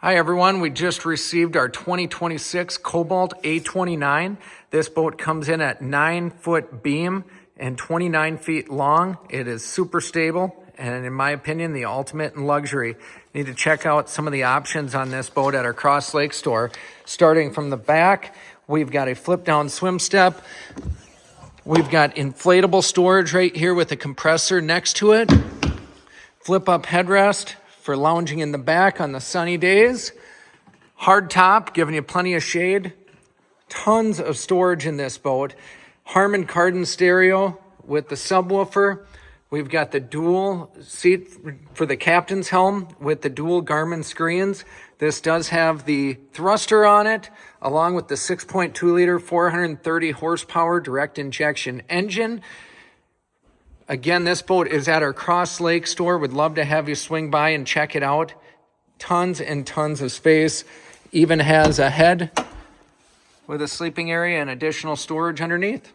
Hi everyone, we just received our 2026 Cobalt A29. This boat comes in at 9-foot beam and 29 feet long. It is super stable and in my opinion, the ultimate in luxury. You need to check out some of the options on this boat at our Cross Lake store. Starting from the back, we've got a flip down swim step. We've got inflatable storage right here with a compressor next to it. Flip up headrest for lounging in the back on the sunny days. Hard top, giving you plenty of shade. Tons of storage in this boat. Harman Kardon stereo with the subwoofer. We've got the dual seat for the captain's helm with the dual Garmin screens. This does have the thruster on it, along with the 6.2 liter, 430 horsepower direct injection engine. Again, this boat is at our Cross Lake store. Would love to have you swing by and check it out. Tons and tons of space. Even has a head with a sleeping area and additional storage underneath.